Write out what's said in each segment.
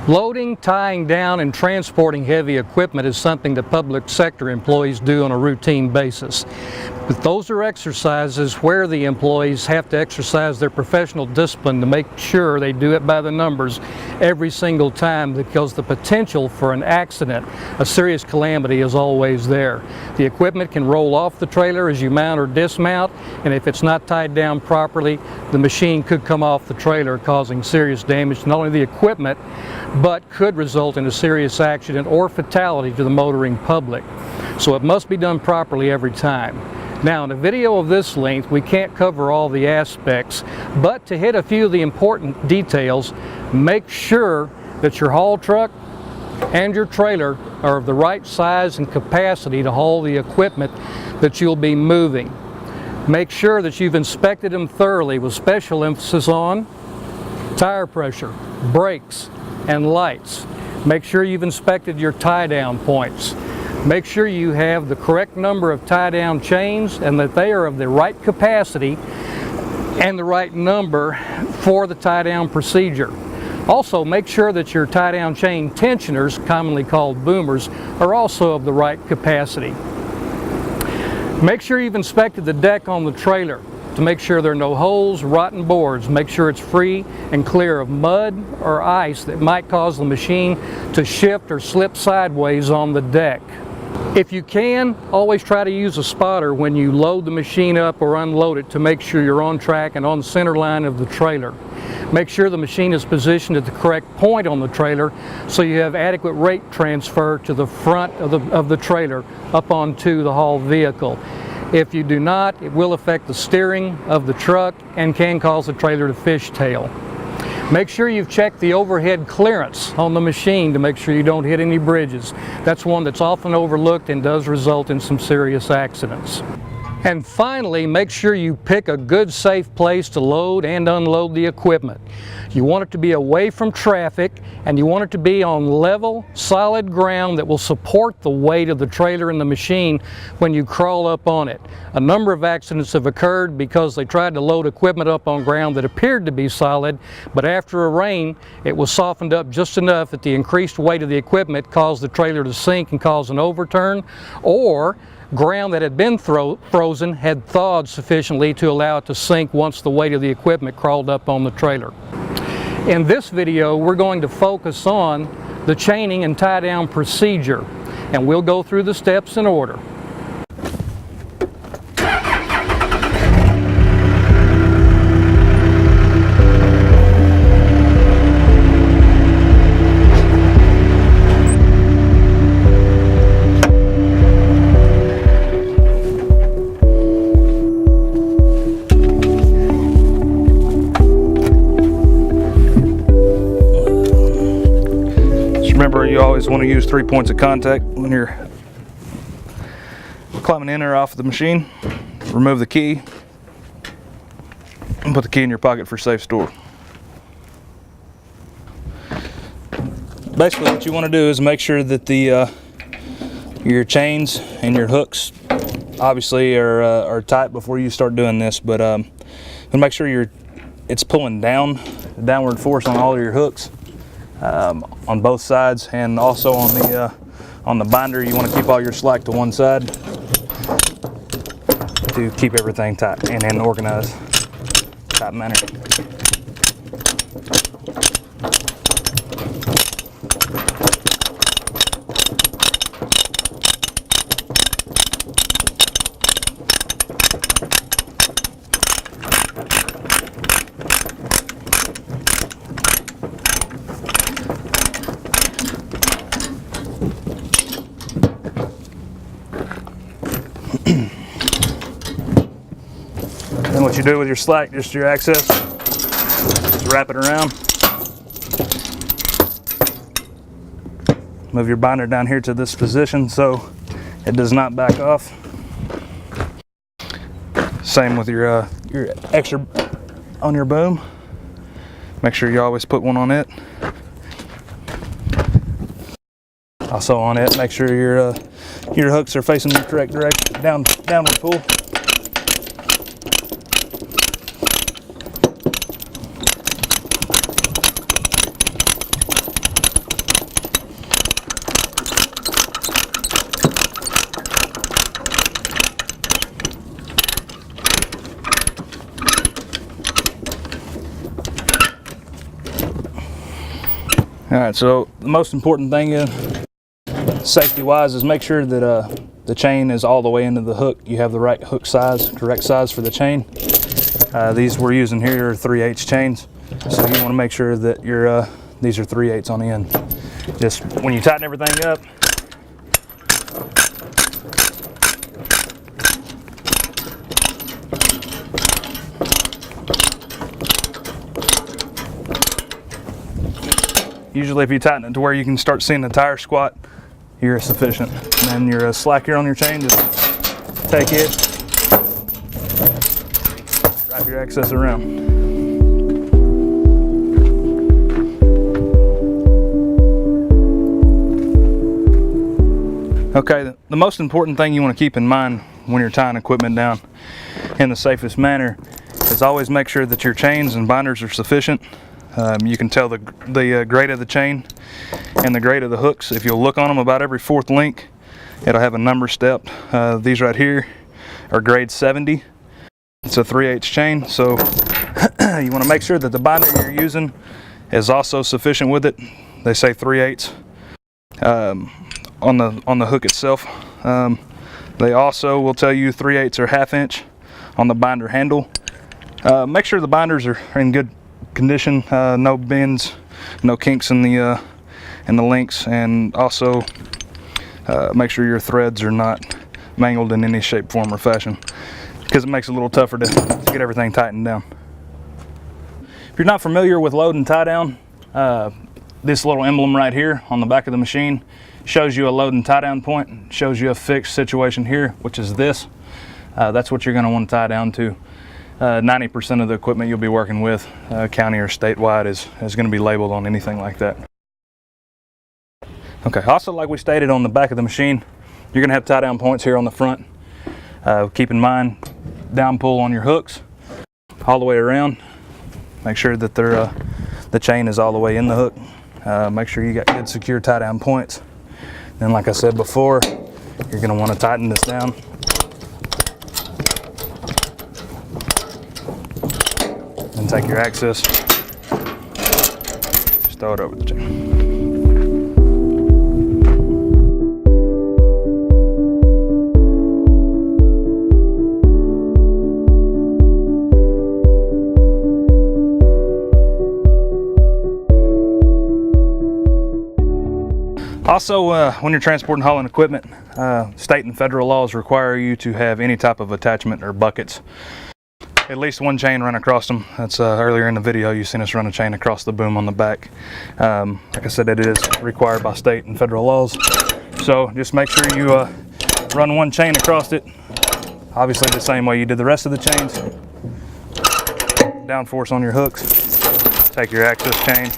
Loading, tying down, and transporting heavy equipment is something that public sector employees do on a routine basis. But those are exercises where the employees have to exercise their professional discipline to make sure they do it by the numbers every single time, because the potential for an accident, a serious calamity, is always there. The equipment can roll off the trailer as you mount or dismount, and if it's not tied down properly, the machine could come off the trailer, causing serious damage to not only the equipment, but could result in a serious accident or fatality to the motoring public. So it must be done properly every time. Now, in a video of this length, we can't cover all the aspects, but to hit a few of the important details, make sure that your haul truck and your trailer are of the right size and capacity to haul the equipment that you'll be moving. Make sure that you've inspected them thoroughly, with special emphasis on tire pressure, brakes, and lights. Make sure you've inspected your tie-down points. Make sure you have the correct number of tie-down chains and that they are of the right capacity and the right number for the tie-down procedure. Also, make sure that your tie-down chain tensioners, commonly called boomers, are also of the right capacity. Make sure you've inspected the deck on the trailer to make sure there are no holes, rotten boards. Make sure it's free and clear of mud or ice that might cause the machine to shift or slip sideways on the deck. If you can, always try to use a spotter when you load the machine up or unload it to make sure you're on track and on the center line of the trailer. Make sure the machine is positioned at the correct point on the trailer so you have adequate rate transfer to the front of the trailer up onto the haul vehicle. If you do not, it will affect the steering of the truck and can cause the trailer to fishtail. Make sure you've checked the overhead clearance on the machine to make sure you don't hit any bridges. That's one that's often overlooked and does result in some serious accidents. And finally, make sure you pick a good, safe place to load and unload the equipment. You want it to be away from traffic, and you want it to be on level, solid ground that will support the weight of the trailer and the machine when you crawl up on it. A number of accidents have occurred because they tried to load equipment up on ground that appeared to be solid, but after a rain, it was softened up just enough that the increased weight of the equipment caused the trailer to sink and cause an overturn, or ground that had been frozen had thawed sufficiently to allow it to sink once the weight of the equipment crawled up on the trailer. In this video, we're going to focus on the chaining and tie-down procedure, and we'll go through the steps in order. Remember, you always want to use 3 points of contact when you're climbing in or off the machine. Remove the key and put the key in your pocket for safe store. Basically, what you want to do is make sure that your chains and your hooks obviously are tight before you start doing this, but make sure it's pulling down, downward force on all of your hooks. On both sides, and also on the binder, you want to keep all your slack to one side to keep everything tight and in an organized, tight manner. Then what you do with your slack, just your access, just wrap it around. Move your binder down here to this position so it does not back off. Same with your extra on your boom. Make sure you always put one on it. Also on it, make sure your hooks are facing the correct direction, downward pull. All right, so the most important thing is, safety-wise, is make sure that the chain is all the way into the hook. You have the right hook size, correct size for the chain. These we're using here are 3/8 chains, so you want to make sure that these are 3/8 on the end. Just when you tighten everything up, usually if you tighten it to where you can start seeing the tire squat, you're sufficient. And then your slack here on your chain, just take it, wrap your excess around. Okay, the most important thing you want to keep in mind when you're tying equipment down in the safest manner is always make sure that your chains and binders are sufficient. You can tell the grade of the chain and the grade of the hooks. If you'll look on them, about every 4th link, it'll have a number stepped. These right here are grade 70. It's a 3/8 chain, so you want to make sure that the binder you're using is also sufficient with it. They say 3/8 on the hook itself. They also will tell you 3/8 or 1/2 inch on the binder handle. Make sure the binders are in good condition, no bends, no kinks in the links, and also make sure your threads are not mangled in any shape, form, or fashion, because it makes it a little tougher to get everything tightened down. If you're not familiar with load and tie down, this little emblem right here on the back of the machine shows you a load and tie down point, shows you a fixed situation here, which is this. That's what you're going to want to tie down to. 90% of the equipment you'll be working with, county or statewide, is going to be labeled on anything like that. Okay, also, like we stated, on the back of the machine, you're going to have tie down points here on the front. Keep in mind, down pull on your hooks all the way around. Make sure that the chain is all the way in the hook. Make sure you got good secure tie down points. Then, like I said before, you're going to want to tighten this down. And take your access, just throw it over the chain. Also, when you're transporting and hauling equipment, state and federal laws require you to have any type of attachment or buckets. At least one chain run across them. That's earlier in the video you seen us run a chain across the boom on the back. Like I said, it is required by state and federal laws. So just make sure you run one chain across it, obviously the same way you did the rest of the chains. Downforce on your hooks, take your access chain,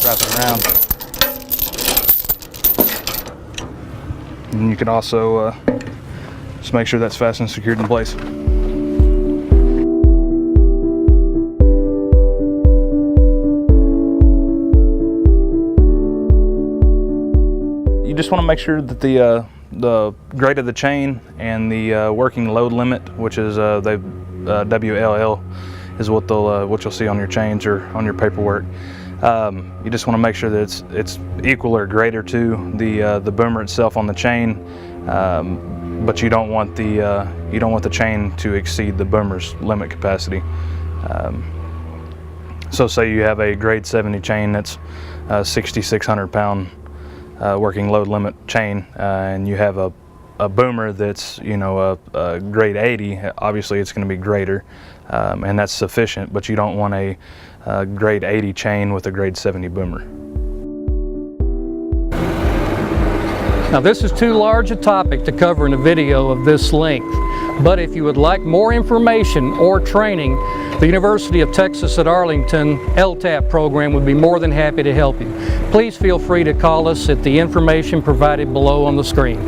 wrap it around. And you can also just make sure that's fastened and secured in place. You just want to make sure that the grade of the chain and the working load limit, which is WLL, is what you'll see on your chains or on your paperwork. You just want to make sure that it's equal or greater to the boomer itself on the chain, but you don't want the chain to exceed the boomer's limit capacity. So say you have a grade 70 chain that's 6,600 pound working load limit chain, and you have a boomer that's a grade 80. Obviously it's going to be greater, and that's sufficient, but you don't want a grade 80 chain with a grade 70 boomer. Now, this is too large a topic to cover in a video of this length, but if you would like more information or training, the University of Texas at Arlington LTAP program would be more than happy to help you. Please feel free to call us at the information provided below on the screen.